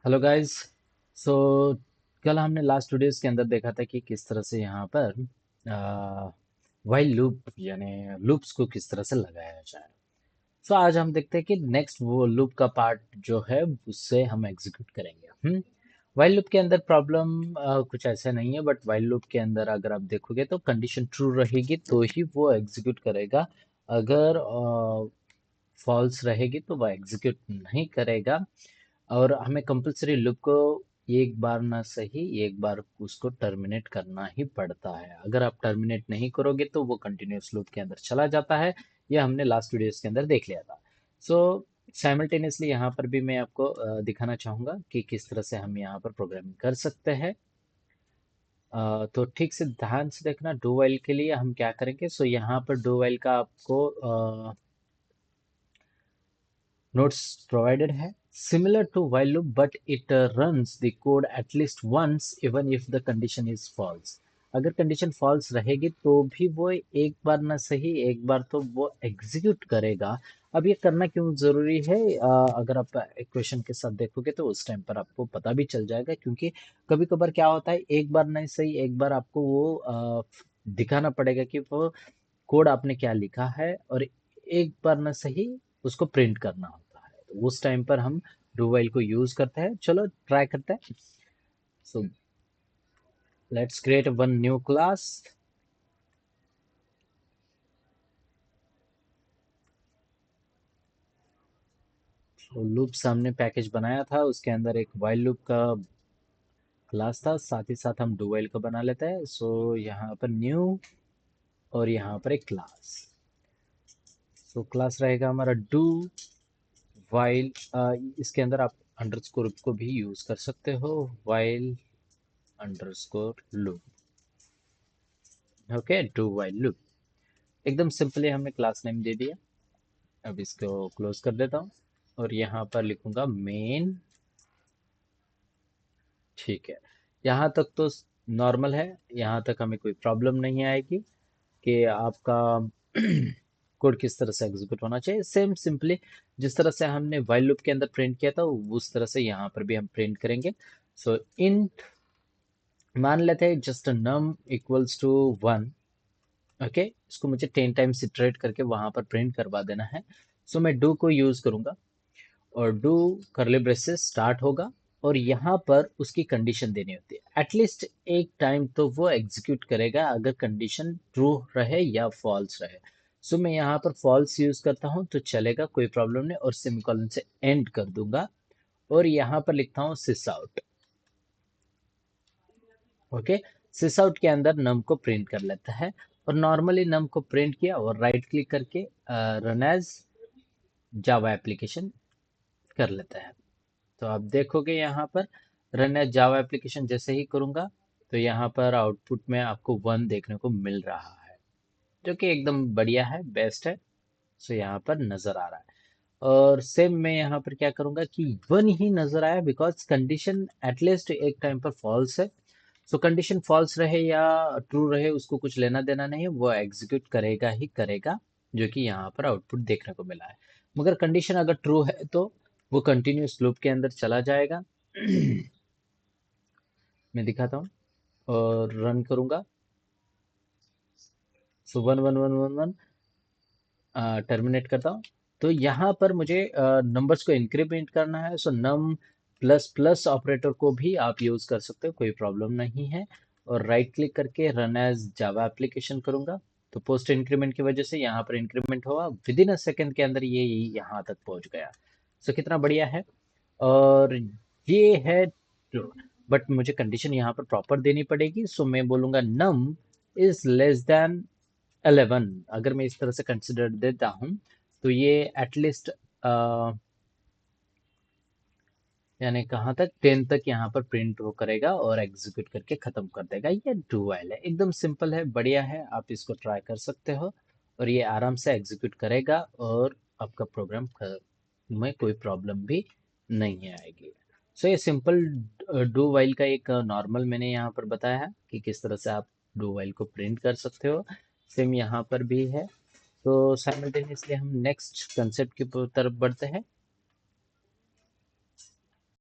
Hello guys. सो कल हमने last videos के अंदर देखा था कि किस तरह से यहाँ पर वाइल लूप यानी लूप्स को किस तरह से लगाया जाए। सो आज हम देखते हैं कि नेक्स्ट वो लूप का पार्ट जो है उससे हम एग्जीक्यूट करेंगे। वाइल लूप के अंदर प्रॉब्लम कुछ ऐसा नहीं है, बट वाइल लूप के अंदर अगर आप देखोगे तो कंडीशन ट्रू रहेगी तो ही वो एग्जीक्यूट करेगा। अगर फॉल्स रहेगी तो वो एग्जीक्यूट नहीं करेगा। और हमें कंपलसरी लूप को एक बार ना सही एक बार उसको टर्मिनेट करना ही पड़ता है। अगर आप टर्मिनेट नहीं करोगे तो वो कंटिन्यूअस लूप के अंदर चला जाता है। यह हमने लास्ट वीडियोस के अंदर देख लिया था। सो साइमल्टेनियसली यहाँ पर भी मैं आपको दिखाना चाहूँगा कि किस तरह से हम यहाँ पर प्रोग्रामिंग कर सकते हैं। तो ठीक से ध्यान से देखना, डू वाइल के लिए हम क्या करेंगे। सो यहाँ पर डू वाइल का आपको notes provided है similar to while loop, but it runs the code at least once even if the condition is false। अगर कंडीशन फॉल्स रहेगी तो भी वो एक बार ना सही एक बार तो वो एग्जीक्यूट करेगा। अब ये करना क्यों जरूरी है, अगर आप इक्वेशन के साथ देखोगे तो उस टाइम पर आपको पता भी चल जाएगा, क्योंकि कभी कभार क्या होता है एक बार नहीं सही एक बार आपको वो दिखाना पड़ेगा कि वो कोड आपने क्या लिखा है, और एक बार ना सही उसको प्रिंट करना होता है। तो उस टाइम पर हम डू व्हाइल को यूज करते हैं। चलो ट्राई करते हैं। So let's create one new class. तो लूप सामने पैकेज बनाया था, उसके अंदर एक व्हाइल लूप का क्लास था, साथ ही साथ हम डू व्हाइल का बना लेते हैं। सो यहाँ पर न्यू और यहाँ पर एक क्लास। सो क्लास रहेगा हमारा डू व्हाइल। इसके अंदर आप अंडरस्कोर को भी यूज कर सकते हो, while underscore loop. Okay, do while loop. एकदम सिंपली हमने क्लास नेम दे दिया। अब इसको क्लोज कर देता हूँ और यहाँ पर लिखूंगा मेन। ठीक है, यहाँ तक तो नॉर्मल है। यहाँ तक हमें कोई प्रॉब्लम नहीं आएगी कि आपका कोड किस तरह से एग्जीक्यूट होना चाहिए। सेम सिंपली जिस तरह से हमने व्हाइल लूप के अंदर प्रिंट किया था उस तरह से यहाँ पर भी हम प्रिंट करेंगे। सो इंट मान लेते हैं just num equals to 1। Okay, इसको मुझे 10 टाइम्स इटरेट करके वहां पर प्रिंट करवा देना है। सो मैं डू को यूज करूंगा और डू करली ब्रेसेस स्टार्ट होगा और यहाँ पर उसकी कंडीशन देनी होती है। एटलीस्ट एक टाइम तो वो एग्जीक्यूट करेगा अगर कंडीशन ट्रू रहे या फॉल्स रहे। सो मैं यहाँ पर फॉल्स यूज करता हूँ तो चलेगा, कोई प्रॉब्लम नहीं, और सेमीकोलन से एंड कर दूंगा और यहाँ पर लिखता हूँ सिस आउट। ओके, सिस आउट के अंदर नम को प्रिंट कर लेता है और नॉर्मली नम को प्रिंट किया और राइट क्लिक करके रन एज जावा एप्लीकेशन कर लेता है। तो आप देखोगे यहाँ पर रन एज जावा एप्लीकेशन जैसे ही करूँगा तो यहाँ पर आउटपुट में आपको 1 देखने को मिल रहा है, जो कि एकदम बढ़िया है, बेस्ट है। सो यहाँ पर नज़र आ रहा है। और सेम मैं यहाँ पर क्या करूँगा कि 1 ही नज़र आया बिकॉज कंडीशन एटलीस्ट एक टाइम पर फॉल्स है। सो कंडीशन फॉल्स रहे या ट्रू रहे उसको कुछ लेना देना नहीं है, वो एग्जीक्यूट करेगा ही करेगा, जो कि यहाँ पर आउटपुट देखने को मिला है। मगर कंडीशन अगर ट्रू है तो वो कंटिन्यूस लूप के अंदर चला जाएगा। मैं दिखाता हूँ और रन करूंगा। सो 1 1 1 1 1 टर्मिनेट करता हूँ। तो यहाँ पर मुझे नंबर्स को इंक्रीमेंट करना है। सो नम प्लस प्लस ऑपरेटर को भी आप यूज कर सकते हो, कोई प्रॉब्लम नहीं है। और राइट क्लिक करके रन एज जावा एप्लीकेशन करूंगा तो पोस्ट इंक्रीमेंट की वजह से यहाँ पर इंक्रीमेंट हुआ, विद इन अ सेकेंड के अंदर ये यहाँ तक पहुंच गया। सो कितना बढ़िया है। और ये है, बट मुझे कंडीशन यहाँ पर प्रॉपर देनी पड़ेगी। सो मैं बोलूंगा नम इज लेस देन 11। अगर मैं इस तरह से कंसिडर देता हूँ तो ये एटलीस्ट यानी कहाँ तक 10 तक यहाँ पर प्रिंट वो करेगा और एग्जीक्यूट करके खत्म कर देगा। ये डू व्हाइल है, एकदम सिंपल है, बढ़िया है, आप इसको ट्राई कर सकते हो और ये आराम से एग्जीक्यूट करेगा और आपका प्रोग्राम में कोई प्रॉब्लम भी नहीं आएगी। सो ये सिंपल डू व्हाइल का एक नॉर्मल मैंने यहाँ पर बताया है कि किस तरह से आप डू व्हाइल को प्रिंट कर सकते हो। सेम यहाँ पर भी है। तो साइमल्टेनियसली हम नेक्स्ट कंसेप्ट की तरफ बढ़ते हैं।